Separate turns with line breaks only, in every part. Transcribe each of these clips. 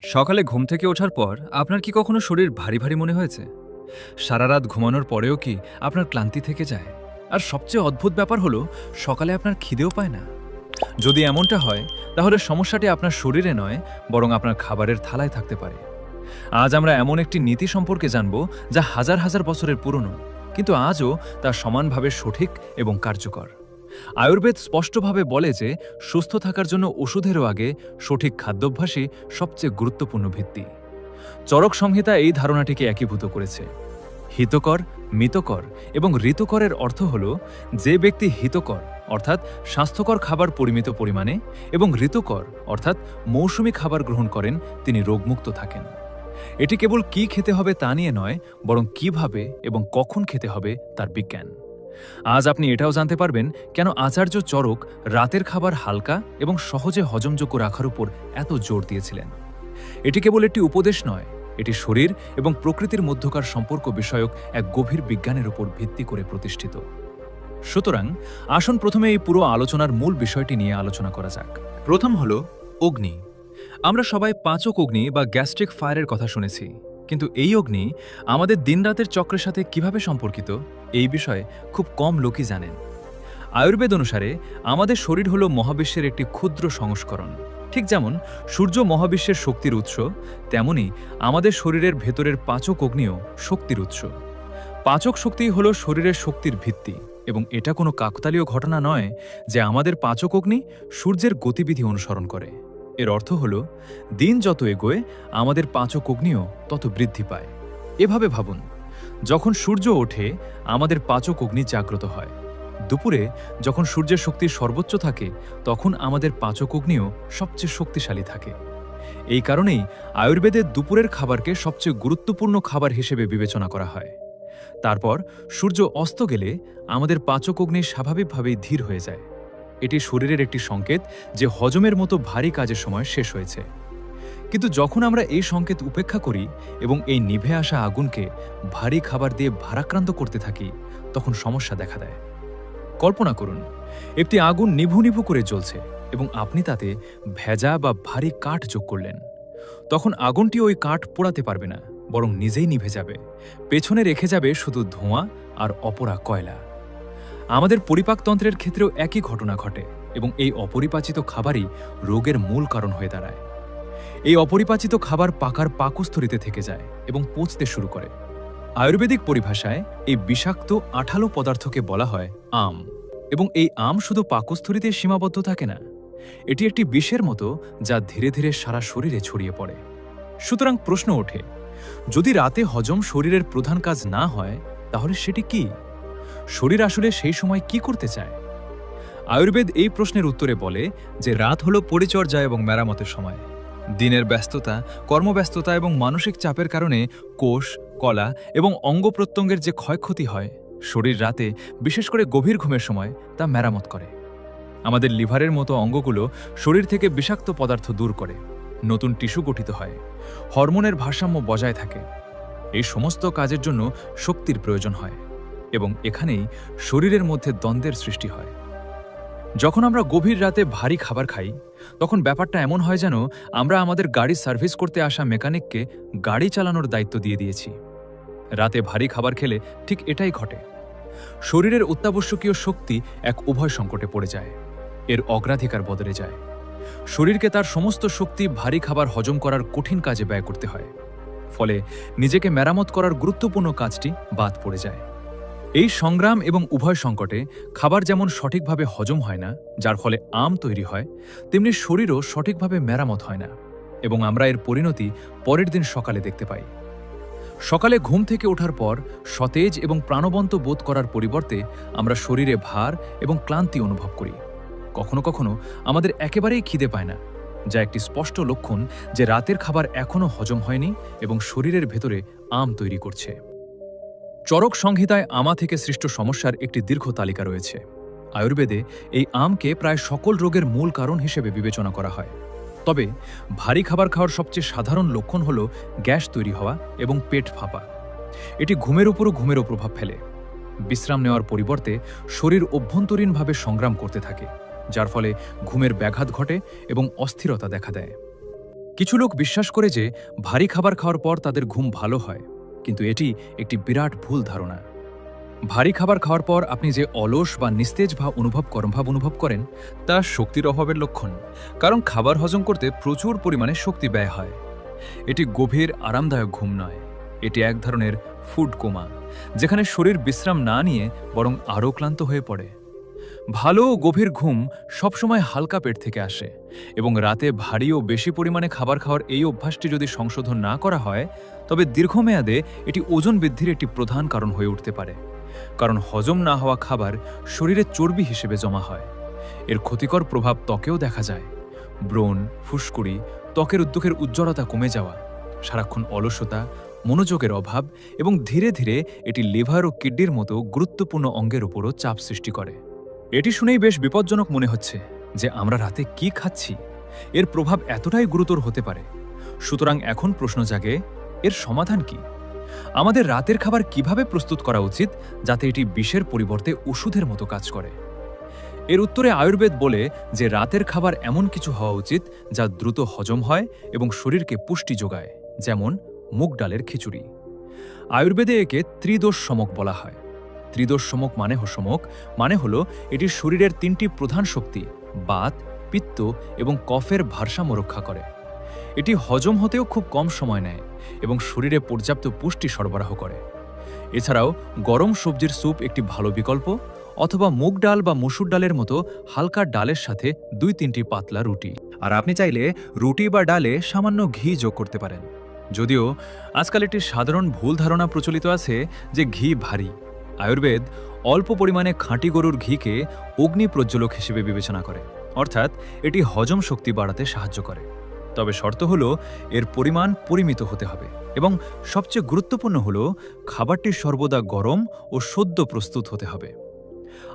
সকালে ঘুম থেকে ওঠার পর আপনার কি কখনো শরীর ভারী ভারী মনে হয়েছে? সারা রাত ঘুমানোর পরেও কি আপনার ক্লান্তি থেকে যায়? আর সবচেয়ে অদ্ভুত ব্যাপার হলো সকালে আপনার খিদেও পায় না। যদি এমনটা হয় তাহলে সমস্যাটি আপনার শরীরে নয়, বরং আপনার খাবারের থালায় থাকতে পারে। আজ আমরা এমন একটি নীতি সম্পর্কে জানব যা হাজার হাজার বছরের পুরনো, কিন্তু আজও তা সমানভাবে সঠিক এবং কার্যকর। আয়ুর্বেদ স্পষ্টভাবে বলে যে সুস্থ থাকার জন্য ওষুধেরও আগে সঠিক খাদ্যাভ্যাসই সবচেয়ে গুরুত্বপূর্ণ ভিত্তি। চরক সংহিতা এই ধারণাটিকে একীভূত করেছে। হিতকর, মিতকর এবং ঋতুকরের অর্থ হল যে ব্যক্তি হিতকর অর্থাৎ স্বাস্থ্যকর খাবার পরিমিত পরিমাণে এবং ঋতুকর অর্থাৎ মৌসুমী খাবার গ্রহণ করেন তিনি রোগমুক্ত থাকেন। এটি কেবল কি খেতে হবে তা নিয়ে নয়, বরং কিভাবে এবং কখন খেতে হবে তার বিজ্ঞান। আজ আপনি এটাও জানতে পারবেন কেন আচার্য চরক রাতের খাবার হালকা এবং সহজে হজমযোগ্য রাখার উপর এত জোর দিয়েছিলেন। এটি কেবল একটি উপদেশ নয়, এটি শরীর এবং প্রকৃতির মধ্যকার সম্পর্ক বিষয়ক এক গভীর বিজ্ঞানের উপর ভিত্তি করে প্রতিষ্ঠিত। সুতরাং আসুন প্রথমে এই পুরো আলোচনার মূল বিষয়টি নিয়ে আলোচনা করা যাক। প্রথম হল অগ্নি। আমরা সবাই পাচক অগ্নি বা গ্যাস্ট্রিক ফায়ারের কথা শুনেছি, কিন্তু এই অগ্নি আমাদের দিনরাতের চক্রের সাথে কিভাবে সম্পর্কিত এই বিষয়ে খুব কম লোকই জানেন। আয়ুর্বেদ অনুসারে আমাদের শরীর হল মহাবিশ্বের একটি ক্ষুদ্র সংস্করণ। ঠিক যেমন সূর্য মহাবিশ্বের শক্তির উৎস, তেমনি আমাদের শরীরের ভেতরের পাচক অগ্নিও শক্তির উৎস। পাচক শক্তি হল শরীরের শক্তির ভিত্তি, এবং এটা কোনো কাকতালীয় ঘটনা নয় যে আমাদের পাচক অগ্নি সূর্যের গতিবিধি অনুসরণ করে। এর অর্থ হল দিন যত এগোয় আমাদের পাচক অগ্নিও তত বৃদ্ধি পায়। এভাবে ভাবুন, যখন সূর্য ওঠে আমাদের পাচক অগ্নি জাগ্রত হয়। দুপুরে যখন সূর্যের শক্তি সর্বোচ্চ থাকে তখন আমাদের পাচক অগ্নিও সবচেয়ে শক্তিশালী থাকে। এই কারণেই আয়ুর্বেদের দুপুরের খাবারকে সবচেয়ে গুরুত্বপূর্ণ খাবার হিসেবে বিবেচনা করা হয়। তারপর সূর্য অস্ত গেলে আমাদের পাচক অগ্নি স্বাভাবিকভাবেই ধীর হয়ে যায়। এটি শরীরের একটি সংকেত যে হজমের মতো ভারী কাজের সময় শেষ হয়েছে। কিন্তু যখন আমরা এই সংকেত উপেক্ষা করি এবং এই নিভে আসা আগুনকে ভারী খাবার দিয়ে ভারাক্রান্ত করতে থাকি, তখন সমস্যা দেখা দেয়। কল্পনা করুন, একটি আগুন নিভু নিভু করে জ্বলছে এবং আপনি তাতে ভেজা বা ভারী কাঠ যোগ করলেন। তখন আগুনটি ওই কাঠ পোড়াতে পারবে না, বরং নিজেই নিভে যাবে। পেছনে রেখে যাবে শুধু ধোঁয়া আর অপরা কয়লা। আমাদের পরিপাকতন্ত্রের ক্ষেত্রেও একই ঘটনা ঘটে, এবং এই অপরিপাচিত খাবারই রোগের মূল কারণ হয়ে দাঁড়ায়। এই অপরিপাচিত খাবার পাকার পাকস্থলীতে থেকে যায় এবং পচতে শুরু করে। আয়ুর্বেদিক পরিভাষায় এই বিষাক্ত আঠালো পদার্থকে বলা হয় আম, এবং এই আম শুধু পাকস্থলীতে সীমাবদ্ধ থাকে না, এটি একটি বিষের মতো যা ধীরে ধীরে সারা শরীরে ছড়িয়ে পড়ে। সুতরাং প্রশ্ন ওঠে, যদি রাতে হজম শরীরের প্রধান কাজ না হয় তাহলে সেটি কি? শরীর আসলে সেই সময় কি করতে চায়? আয়ুর্বেদ এই প্রশ্নের উত্তরে বলে যে রাত হলো পরিচর্যা এবং মেরামতের সময়। দিনের ব্যস্ততা, কর্মব্যস্ততা এবং মানসিক চাপের কারণে কোষ, কলা এবং অঙ্গ প্রত্যঙ্গের যে ক্ষয়ক্ষতি হয়, শরীর রাতে, বিশেষ করে গভীর ঘুমের সময়, তা মেরামত করে। আমাদের লিভারের মতো অঙ্গগুলো শরীর থেকে বিষাক্ত পদার্থ দূর করে, নতুন টিস্যু গঠিত হয়, হরমোনের ভারসাম্য বজায় থাকে। এই সমস্ত কাজের জন্য শক্তির প্রয়োজন হয়, এবং এখানেই শরীরের মধ্যে দ্বন্দ্বের সৃষ্টি হয়। যখন আমরা গভীর রাতে ভারী খাবার খাই, তখন ব্যাপারটা এমন হয় যেন আমরা আমাদের গাড়ি সার্ভিস করতে আসা মেকানিককে গাড়ি চালানোর দায়িত্ব দিয়ে দিয়েছি। রাতে ভারী খাবার খেলে ঠিক এটাই ঘটে। শরীরের অত্যাবশ্যকীয় শক্তি এক উভয় সংকটে পড়ে যায়, এর অগ্রাধিকার বদলে যায়। শরীরকে তার সমস্ত শক্তি ভারী খাবার হজম করার কঠিন কাজে ব্যয় করতে হয়, ফলে নিজেকে মেরামত করার গুরুত্বপূর্ণ কাজটি বাদ পড়ে যায়। এই সংগ্রাম এবং উভয় সংকটে খাবার যেমন সঠিকভাবে হজম হয় না, যার ফলে আম তৈরি হয়, তেমনি শরীরও সঠিকভাবে মেরামত হয় না, এবং আমরা এর পরিণতি পরের দিন সকালে দেখতে পাই। সকালে ঘুম থেকে ওঠার পর সতেজ এবং প্রাণবন্ত বোধ করার পরিবর্তে আমরা শরীরে ভার এবং ক্লান্তি অনুভব করি। কখনো কখনো আমাদের একেবারেই খিদে পায় না, যা একটি স্পষ্ট লক্ষণ যে রাতের খাবার এখনও হজম হয়নি এবং শরীরের ভেতরে আম তৈরি করছে। চরক সংহিতায় আমা থেকে সৃষ্ট সমস্যার একটি দীর্ঘ তালিকা রয়েছে। আয়ুর্বেদে এই আমকে প্রায় সকল রোগের মূল কারণ হিসেবে বিবেচনা করা হয়। তবে ভারী খাবার খাওয়ার সবচেয়ে সাধারণ লক্ষণ হল গ্যাস তৈরি হওয়া এবং পেট ফাঁপা। এটি ঘুমের উপরও প্রভাব ফেলে। বিশ্রাম নেওয়ার পরিবর্তে শরীর অভ্যন্তরীণভাবে সংগ্রাম করতে থাকে, যার ফলে ঘুমের ব্যাঘাত ঘটে এবং অস্থিরতা দেখা দেয়। কিছু লোক বিশ্বাস করে যে ভারী খাবার খাওয়ার পর তাদের ঘুম ভালো হয়, কিন্তু এটি একটি বিরাট ভুল ধারণা। ভারী খাবার খাওয়ার পর আপনি যে অলস বা নিস্তেজ ভাব অনুভব করেন তা শক্তির অভাবের লক্ষণ, কারণ খাবার হজম করতে প্রচুর পরিমাণে শক্তি ব্যয় হয়। এটি গভীর আরামদায়ক ঘুম নয়, এটি এক ধরনের ফুড কোমা, যেখানে শরীর বিশ্রাম না নিয়ে বরং আরও ক্লান্ত হয়ে পড়ে। ভালো ও গভীর ঘুম সবসময় হালকা পেট থেকে আসে, এবং রাতে ভারী ও বেশি পরিমাণে খাবার খাওয়ার এই অভ্যাসটি যদি সংশোধন না করা হয়, তবে দীর্ঘমেয়াদে এটি ওজন বৃদ্ধির একটি প্রধান কারণ হয়ে উঠতে পারে। কারণ হজম না হওয়া খাবার শরীরে চর্বি হিসেবে জমা হয়। এর ক্ষতিকর প্রভাব ত্বকেও দেখা যায়: ব্রণ, ফুসকুড়ি, ত্বকের উদ্যোগের উজ্জ্বলতা কমে যাওয়া, সারাক্ষণ অলসতা, মনোযোগের অভাব, এবং ধীরে ধীরে এটি লিভার ও কিডনির মতো গুরুত্বপূর্ণ অঙ্গের উপরও চাপ সৃষ্টি করে। এটি শুনেই বেশ বিপজ্জনক মনে হচ্ছে যে আমরা রাতে কি খাচ্ছি, এর প্রভাব এতটাই গুরুতর হতে পারে। সুতরাং এখন প্রশ্ন জাগে, এর সমাধান কি? আমাদের রাতের খাবার কিভাবে প্রস্তুত করা উচিত যাতে এটি বিষের পরিবর্তে ওষুধের মতো কাজ করে? এর উত্তরে আয়ুর্বেদ বলে যে রাতের খাবার এমন কিছু হওয়া উচিত যা দ্রুত হজম হয় এবং শরীরকে পুষ্টি যোগায়, যেমন মুগ ডালের খিচুড়ি। আয়ুর্বেদে একে ত্রিদোষ সমক বলা হয়। ত্রিদোষ সমক মানে হলো এটি শরীরের তিনটি প্রধান শক্তি বাত, পিত্ত এবং কফের ভারসাম্য রক্ষা করে। এটি হজম হতেও খুব কম সময় নেয় এবং শরীরে পর্যাপ্ত পুষ্টি সরবরাহ করে। এছাড়াও গরম সবজির স্যুপ একটি ভালো বিকল্প, অথবা মুগ ডাল বা মসুর ডালের মতো হালকা ডালের সাথে 2-3টি পাতলা রুটি। আর আপনি চাইলে রুটি বা ডালে সামান্য ঘি যোগ করতে পারেন। যদিও আজকাল একটি সাধারণ ভুল ধারণা প্রচলিত আছে যে ঘি ভারী। আয়ুর্বেদ অল্প পরিমাণে খাঁটি গরুর ঘিকে অগ্নি প্রজ্বলক হিসেবে বিবেচনা করে, অর্থাৎ এটি হজম শক্তি বাড়াতে সাহায্য করে। তবে শর্ত হলো এর পরিমাণ পরিমিত হতে হবে, এবং সবচেয়ে গুরুত্বপূর্ণ হলো খাবারটি সর্বদা গরম ও সদ্য প্রস্তুত হতে হবে।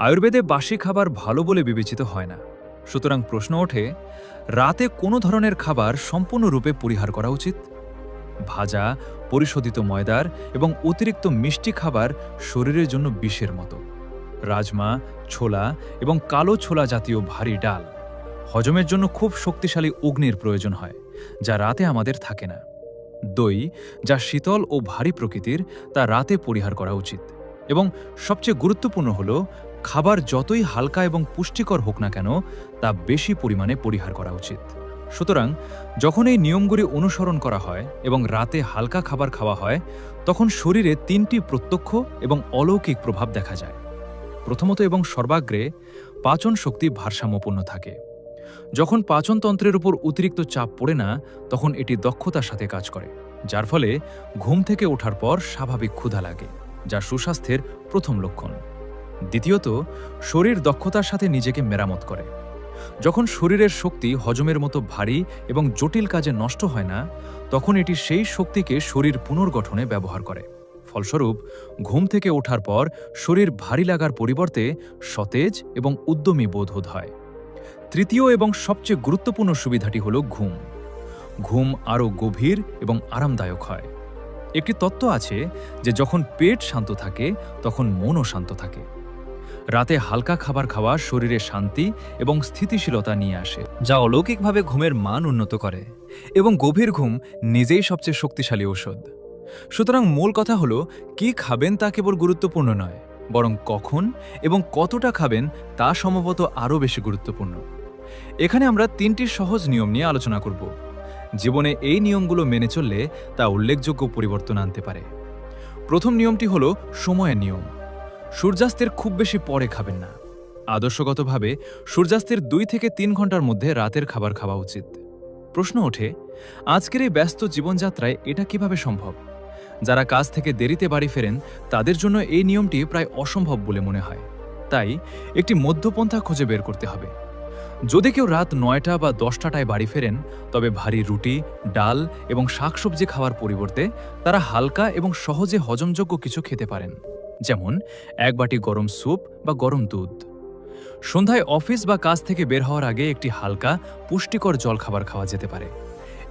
আয়ুর্বেদে বাসি খাবার ভালো বলে বিবেচিত হয় না। সুতরাং প্রশ্ন ওঠে, রাতে কোনো ধরনের খাবার সম্পূর্ণরূপে পরিহার করা উচিত? ভাজা, পরিশোধিত ময়দার এবং অতিরিক্ত মিষ্টি খাবার শরীরের জন্য বিষের মতো। রাজমা, ছোলা এবং কালো ছোলা জাতীয় ভারী ডাল হজমের জন্য খুব শক্তিশালী অগ্নির প্রয়োজন হয়, যা রাতে আমাদের থাকে না। দই, যা শীতল ও ভারী প্রকৃতির, তা রাতে পরিহার করা উচিত। এবং সবচেয়ে গুরুত্বপূর্ণ হল, খাবার যতই হালকা এবং পুষ্টিকর হোক না কেন, তা বেশি পরিমাণে পরিহার করা উচিত। সুতরাং যখন এই নিয়মগুলি অনুসরণ করা হয় এবং রাতে হালকা খাবার খাওয়া হয়, তখন শরীরে 3টি প্রত্যক্ষ এবং অলৌকিক প্রভাব দেখা যায়। প্রথমত এবং সর্বাগ্রে, পাচন শক্তি ভারসাম্যপূর্ণ থাকে। যখন পাচনতন্ত্রের উপর অতিরিক্ত চাপ পড়ে না, তখন এটি দক্ষতার সাথে কাজ করে, যার ফলে ঘুম থেকে ওঠার পর স্বাভাবিক ক্ষুধা লাগে, যা সুস্বাস্থ্যের প্রথম লক্ষণ। দ্বিতীয়ত, শরীর দক্ষতার সাথে নিজেকে মেরামত করে। যখন শরীরের শক্তি হজমের মতো ভারী এবং জটিল কাজে নষ্ট হয় না, তখন এটি সেই শক্তিকে শরীর পুনর্গঠনে ব্যবহার করে। ফলস্বরূপ ঘুম থেকে ওঠার পর শরীর ভারী লাগার পরিবর্তে সতেজ এবং উদ্যমী বোধ হয়। তৃতীয় এবং সবচেয়ে গুরুত্বপূর্ণ সুবিধাটি হল ঘুম। ঘুম আরও গভীর এবং আরামদায়ক হয়। একটি তত্ত্ব আছে যে যখন পেট শান্ত থাকে, তখন মনও শান্ত থাকে। রাতে হালকা খাবার খাওয়া শরীরে শান্তি এবং স্থিতিশীলতা নিয়ে আসে, যা অলৌকিকভাবে ঘুমের মান উন্নত করে, এবং গভীর ঘুম নিজেই সবচেয়ে শক্তিশালী ঔষধ। সুতরাং মূল কথা হলো, কি খাবেন তা কেবল গুরুত্বপূর্ণ নয়, বরং কখন এবং কতটা খাবেন তা সম্ভবত আরও বেশি গুরুত্বপূর্ণ। এখানে আমরা 3টি সহজ নিয়ম নিয়ে আলোচনা করব। জীবনে এই নিয়মগুলো মেনে চললে তা উল্লেখযোগ্য পরিবর্তন আনতে পারে। প্রথম নিয়মটি হল সময়ের নিয়ম। সূর্যাস্তের খুব বেশি পরে খাবেন না। আদর্শগতভাবে সূর্যাস্তের 2 থেকে 3 ঘন্টার মধ্যে রাতের খাবার খাওয়া উচিত। প্রশ্ন ওঠে, আজকের এই ব্যস্ত জীবনযাত্রায় এটা কিভাবে সম্ভব? যারা কাজ থেকে দেরিতে বাড়ি ফেরেন, তাদের জন্য এই নিয়মটি প্রায় অসম্ভব বলে মনে হয়। তাই একটি মধ্যপন্থা খুঁজে বের করতে হবে। যদি কেউ রাত 9টা বা 10টায় বাড়ি ফেরেন, তবে ভারী রুটি, ডাল এবং শাকসবজি খাওয়ার পরিবর্তে তারা হালকা এবং সহজে হজমযোগ্য কিছু খেতে পারেন, যেমন 1 বাটি গরম স্যুপ বা গরম দুধ। সন্ধ্যায় অফিস বা কাজ থেকে বের হওয়ার আগে একটি হালকা পুষ্টিকর জলখাবার খাওয়া যেতে পারে।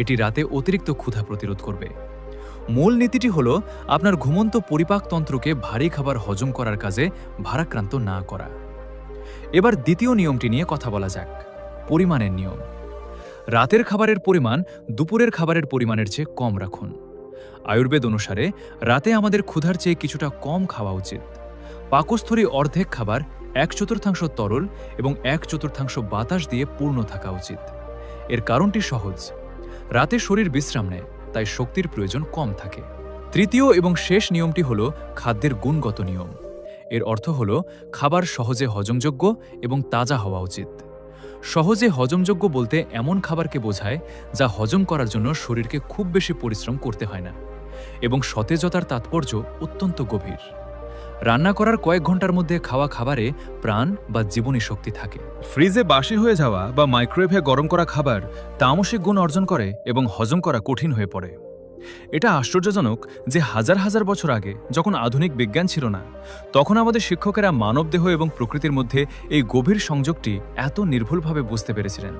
এটি রাতে অতিরিক্ত ক্ষুধা প্রতিরোধ করবে। মূল নীতিটি হল আপনার ঘুমন্ত পরিপাকতন্ত্রকে ভারী খাবার হজম করার কাজে ভারাক্রান্ত না করা। এবার দ্বিতীয় নিয়মটি নিয়ে কথা বলা যাক, পরিমাণের নিয়ম। রাতের খাবারের পরিমাণ দুপুরের খাবারের পরিমাণের চেয়ে কম রাখুন। আয়ুর্বেদ অনুসারে রাতে আমাদের ক্ষুধার চেয়ে কিছুটা কম খাওয়া উচিত। পাকস্থলী অর্ধেক খাবার 1/4 তরল এবং 1/4 বাতাস দিয়ে পূর্ণ থাকা উচিত। এর কারণটি সহজ, রাতে শরীর বিশ্রাম নেয়, তাই শক্তির প্রয়োজন কম থাকে। তৃতীয় এবং শেষ নিয়মটি হল খাদ্যের গুণগত নিয়ম। এর অর্থ হল খাবার সহজে হজমযোগ্য এবং তাজা হওয়া উচিত। সহজে হজমযোগ্য বলতে এমন খাবারকে বোঝায় যা হজম করার জন্য শরীরকে খুব বেশি পরিশ্রম করতে হয় না, এবং সতেজতার তাৎপর্য অত্যন্ত গভীর। রান্না করার কয়েক ঘন্টার মধ্যে খাওয়া খাবারে প্রাণ বা জীবনী শক্তি থাকে। ফ্রিজে বাসি হয়ে যাওয়া বা মাইক্রোওয়েভে গরম করা খাবার তামসিক গুণ অর্জন করে এবং হজম করা কঠিন হয়ে পড়ে। এটা আশ্চর্যজনক যে হাজার হাজার বছর আগে, যখন আধুনিক বিজ্ঞান ছিল না, তখন আমাদের শিক্ষকেরা মানবদেহ এবং প্রকৃতির মধ্যে এই গভীর সংযোগটি এত নির্ভুলভাবে বুঝতে পেরেছিলেন।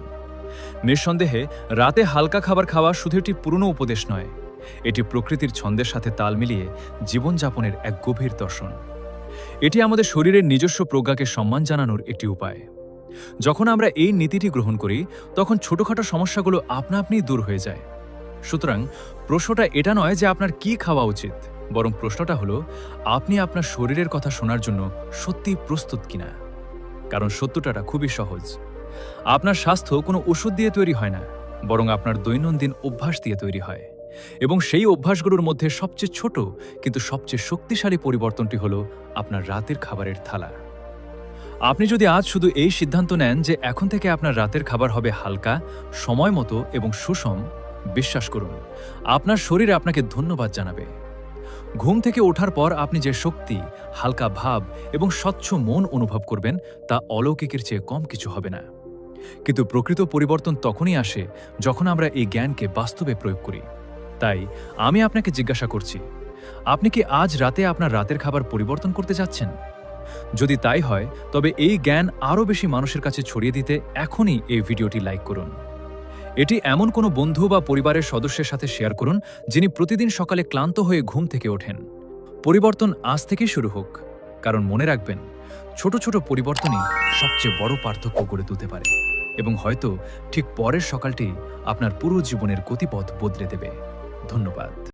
নিঃসন্দেহে রাতে হালকা খাবার খাওয়া শুধু একটি পুরনো উপদেশ নয়, এটি প্রকৃতির ছন্দের সাথে তাল মিলিয়ে জীবনযাপনের এক গভীর দর্শন। এটি আমাদের শরীরের নিজস্ব প্রজ্ঞাকে সম্মান জানানোর একটি উপায়। যখন আমরা এই নীতিটি গ্রহণ করি, তখন ছোটখাটো সমস্যাগুলো আপনা আপনিই দূর হয়ে যায়। সুতরাং প্রশ্নটা এটা নয় যে আপনার কি খাওয়া উচিত, বরং প্রশ্নটা হলো আপনি আপনার শরীরের কথা শোনার জন্য সত্যিই প্রস্তুত কিনা। কারণ সত্যটা খুবই সহজ, আপনার স্বাস্থ্য কোনো ওষুধ দিয়ে তৈরি হয় না, বরং আপনার দৈনন্দিন অভ্যাস দিয়ে তৈরি হয়। এবং সেই অভ্যাসগুলোর মধ্যে সবচেয়ে ছোট কিন্তু সবচেয়ে শক্তিশালী পরিবর্তনটি হলো আপনার রাতের খাবারের থালা। আপনি যদি আজ শুধু এই সিদ্ধান্ত নেন যে এখন থেকে আপনার রাতের খাবার হবে হালকা, সময় মতো এবং সুষম, বিশ্বাস করুন, আপনার শরীর আপনাকে ধন্যবাদ জানাবে। ঘুম থেকে ওঠার পর আপনি যে শক্তি, হালকা ভাব এবং স্বচ্ছ মন অনুভব করবেন, তা অলৌকিকের চেয়ে কম কিছু হবে না। কিন্তু প্রকৃত পরিবর্তন তখনই আসে যখন আমরা এই জ্ঞানকে বাস্তবে প্রয়োগ করি। তাই আমি আপনাকে জিজ্ঞাসা করছি, আপনি কি আজ রাতে আপনার রাতের খাবার পরিবর্তন করতে যাচ্ছেন? যদি তাই হয়, তবে এই জ্ঞান আরও বেশি মানুষের কাছে ছড়িয়ে দিতে এখনই এই ভিডিওটি লাইক করুন। এটি এমন কোনো বন্ধু বা পরিবারের সদস্যের সাথে শেয়ার করুন যিনি প্রতিদিন সকালে ক্লান্ত হয়ে ঘুম থেকে ওঠেন। পরিবর্তন আজ থেকেই শুরু হোক, কারণ মনে রাখবেন, ছোট ছোট পরিবর্তনই সবচেয়ে বড় পার্থক্য গড়ে তুলতে পারে, এবং হয়তো ঠিক পরের সকালটি আপনার পুরো জীবনের গতিপথ বদলে দেবে। ধন্যবাদ।